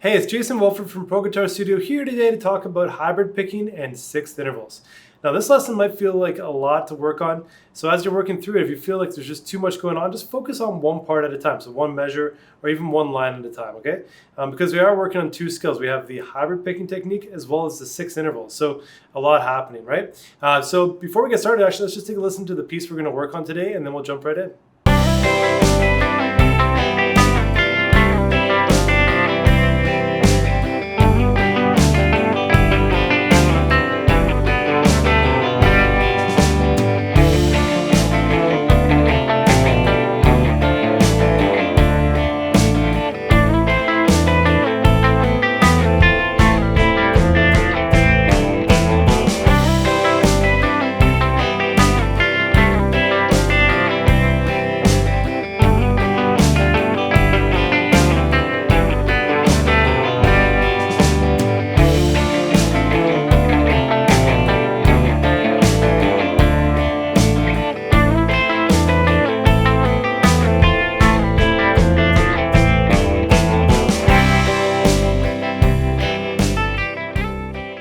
Hey, it's Jason Wolford from Pro Guitar Studio here today to talk about hybrid picking and sixth intervals. Now, this lesson might feel like a lot to work on, so as you're working through it, if you feel like there's just too much going on, just focus on one part at a time, so one measure or even one line at a time, okay? Because we are working on two skills. We have the hybrid picking technique as well as the sixth intervals, so a lot happening, right? So before we get started, actually, let's just take a listen to the piece we're going to work on today, and then we'll jump right in.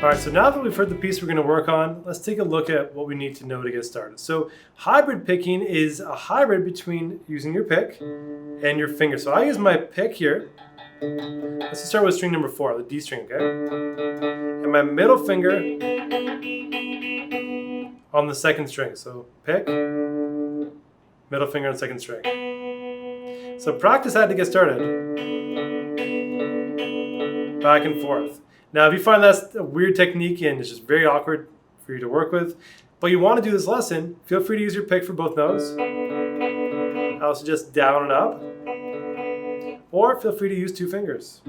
All right, so now that we've heard the piece we're going to work on, let's take a look at what we need to know to get started. So hybrid picking is a hybrid between using your pick and your finger. So I use my pick here. Let's just start with string number 4, the D string, okay? And my middle finger on the second string. So pick, middle finger on second string. So practice had to get started. Back and forth. Now, if you find that's a weird technique and it's just very awkward for you to work with, but you want to do this lesson, feel free to use your pick for both notes. I also suggest down and up. Or feel free to use two fingers.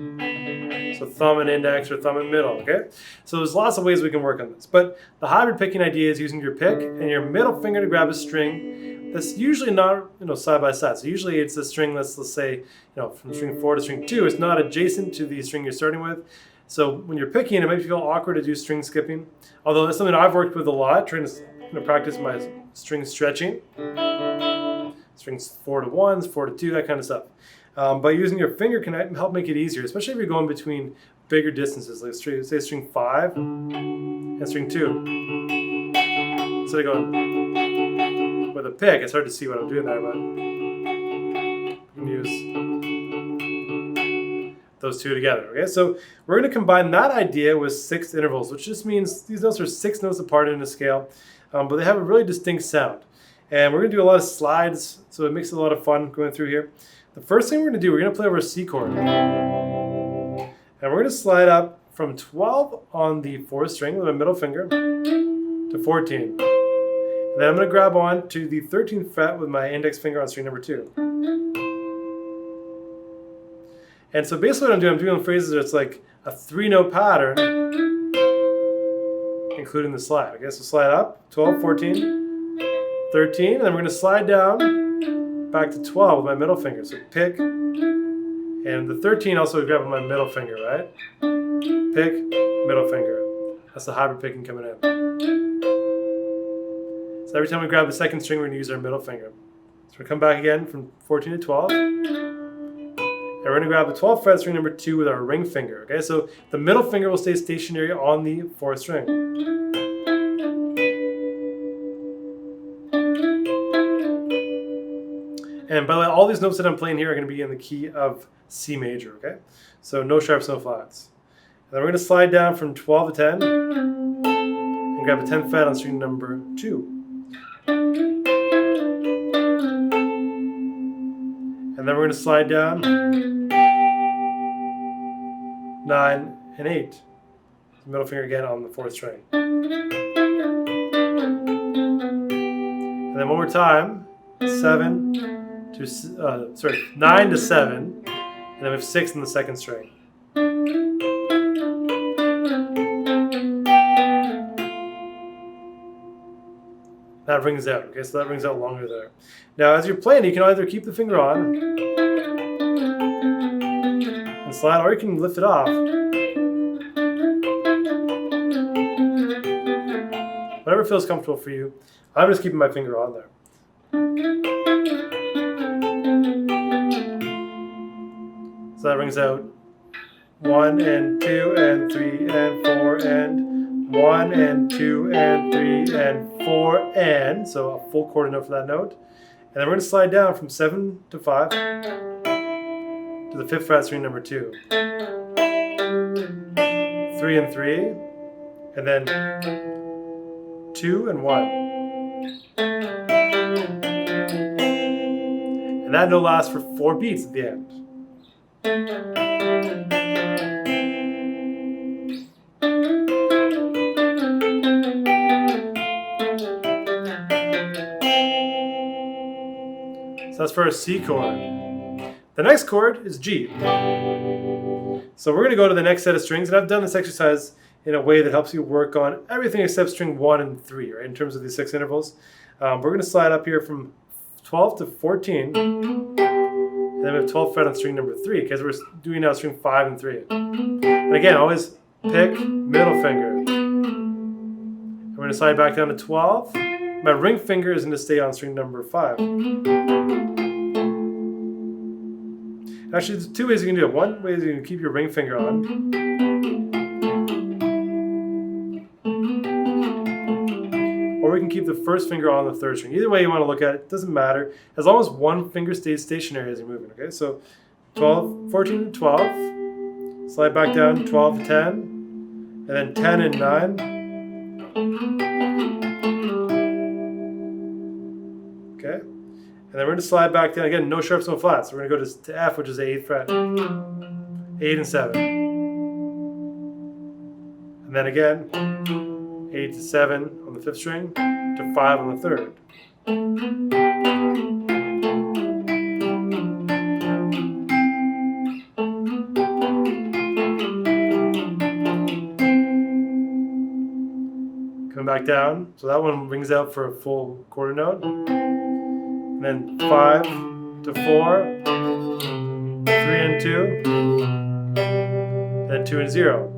So thumb and index or thumb and middle, okay? So there's lots of ways we can work on this. But the hybrid picking idea is using your pick and your middle finger to grab a string that's usually not, side by side. So usually it's a string that's, let's say, from string 4 to string 2. It's not adjacent to the string you're starting with. So when you're picking, it might feel awkward to do string skipping. Although that's something I've worked with a lot, trying to practice my string stretching. Strings 4 to 1s, 4 to 2, that kind of stuff. But using your finger can help make it easier, especially if you're going between bigger distances, like say string 5 and string 2. Instead of going with a pick, it's hard to see what I'm doing there, but you can use those two together, okay? So we're going to combine that idea with sixth intervals, which just means these notes are 6 notes apart in a scale, but they have a really distinct sound. And we're going to do a lot of slides, so it makes it a lot of fun going through here. The first thing we're going to do, we're going to play over a C chord. And we're going to slide up from 12 on the 4th string with my middle finger to 14. And then I'm going to grab on to the 13th fret with my index finger on string number 2. And so basically what I'm doing phrases that's like a 3-note pattern, including the slide. Okay, so slide up, 12, 14, 13, and then we're going to slide down back to 12 with my middle finger. So pick, and the 13 also grab with my middle finger, right? Pick, middle finger. That's the hybrid picking coming in. So every time we grab the second string, we're going to use our middle finger. So we'll come back again from 14 to 12. And we're going to grab the 12th fret string number 2 with our ring finger, okay? So the middle finger will stay stationary on the 4th string. And by the way, all these notes that I'm playing here are going to be in the key of C major, okay? So no sharps, no flats. And then we're going to slide down from 12 to 10 and grab the 10th fret on string number 2. And then we're going to slide down 9 and 8. Middle finger again on the 4th string. And then one more time, 9 to 7, and then we have 6 in the 2nd string. That rings out, okay? So that rings out longer there. Now, as you're playing, you can either keep the finger on and slide, or you can lift it off. Whatever feels comfortable for you. I'm just keeping my finger on there. So that rings out 1 and 2 and 3 and 4 and 1 and 2 and 3 and 4 and, so a full quarter note for that note. And then we're going to slide down from 7 to 5 to the 5th fret string number 2. 3 and 3, and then 2 and 1. And that note lasts for 4 beats at the end. So that's for a C chord. The next chord is G. So we're going to go to the next set of strings, and I've done this exercise in a way that helps you work on everything except string 1 and 3, right, in terms of these 6 intervals. We're going to slide up here from 12 to 14, and then we have 12th fret on string number 3, because we're doing now string 5 and 3. And again, always pick middle finger. And we're going to slide back down to 12. My ring finger is going to stay on string number 5. Actually, there's 2 ways you can do it. One way is you can keep your ring finger on. Or we can keep the first finger on the 3rd string. Either way you want to look at it, doesn't matter. As long as one finger stays stationary as you're moving, okay? So 12, 14 to 12. Slide back down, 12 to 10. And then 10 and 9. Okay? And then we're going to slide back down. Again, no sharps, no flats. So we're going to go to F, which is the 8th fret. 8 and 7. And then again, 8 to 7 on the 5th string, to 5 on the 3rd. Coming back down. So that one rings out for a full quarter note. And then 5 to 4, 3 and 2, then 2 and 0.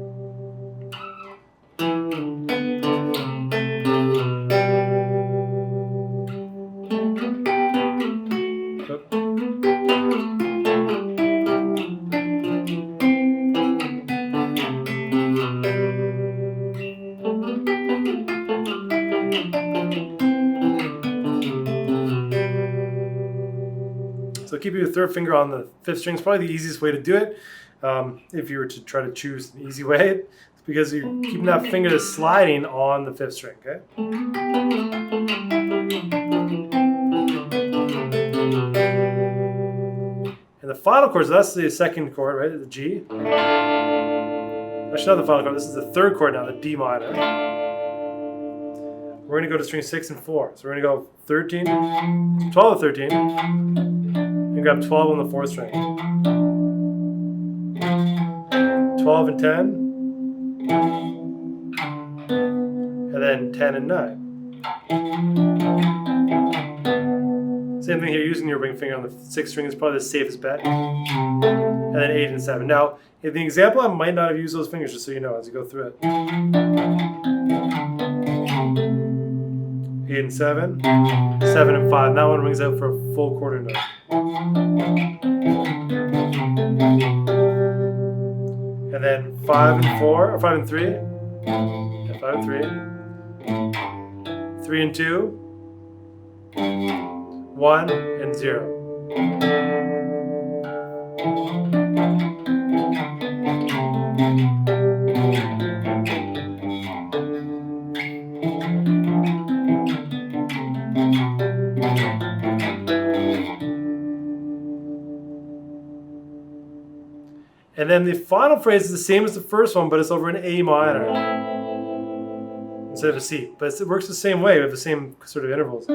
So keeping your 3rd finger on the 5th string is probably the easiest way to do it. If you were to try to choose an easy way, it's because you're keeping that finger that's sliding on the 5th string, okay? And the final chord, so that's the 2nd chord, right? The G. Actually, not the final chord. This is the 3rd chord now, the D minor. We're going to go to string 6 and 4. So we're going to go 13, 12 to 13. And grab 12 on the 4th string. 12 and 10. And then 10 and 9. Same thing here, using your ring finger on the 6th string is probably the safest bet. And then 8 and 7. Now, in the example, I might not have used those fingers, just so you know as you go through it. 8 and 7, 7 and 5. That one rings out for a full quarter note. And then 5 and 4, or 5 and 3. Yeah, 5 and 3. 3 and 2. 1 and 0. And then the final phrase is the same as the first one, but it's over an A minor instead of a C. But it works the same way. We have the same sort of intervals.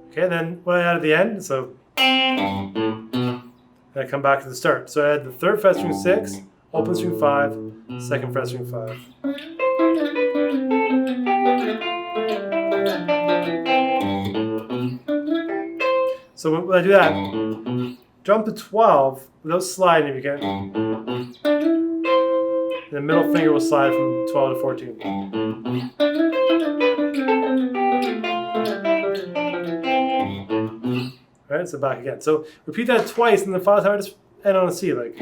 Okay, then what I add at the end, so I come back to the start. So I had the 3rd fret string 6, open string 5, 2nd fret string 5. So when I do that, jump to 12 without sliding if you can. The middle finger will slide from 12 to 14. right? So back again. So repeat that twice, and the final time I just end on a C, like.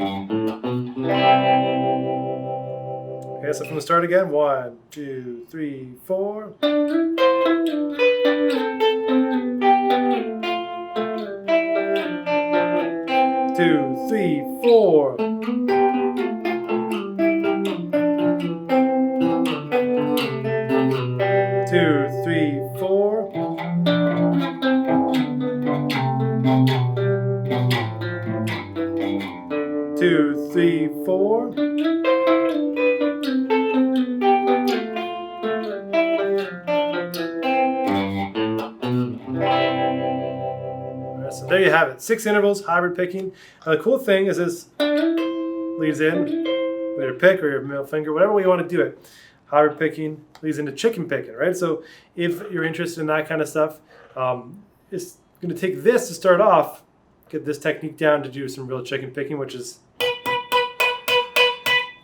Okay, so from the start again. 1, 2, 3, 4. 2, 3, 4. 2, 3, 4. 2, 3, 4. Alright, so there you have it. 6 intervals, hybrid picking. Now the cool thing is this leads in with your pick or your middle finger, whatever way you want to do it. Hybrid picking leads into chicken picking, right? So if you're interested in that kind of stuff, it's going to take this to start off, get this technique down to do some real chicken picking, which is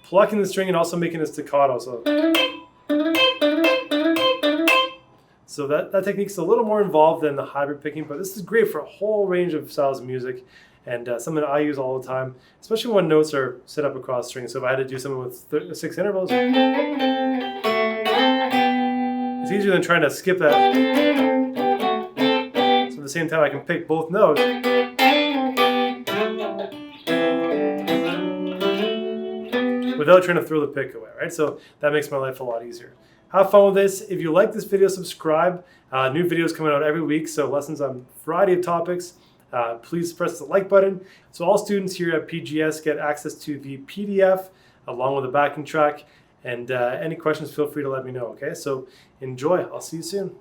plucking the string and also making it staccato. So that technique's a little more involved than the hybrid picking, but this is great for a whole range of styles of music, and something that I use all the time, especially when notes are set up across strings. So if I had to do something with 6 intervals, it's easier than trying to skip that. So at the same time, I can pick both notes without trying to throw the pick away, right? So that makes my life a lot easier. Have fun with this. If you like this video, subscribe. New videos coming out every week, so lessons on a variety of topics. Please press the like button. So all students here at PGS get access to the PDF along with the backing track. And any questions, feel free to let me know, okay? So enjoy. I'll see you soon.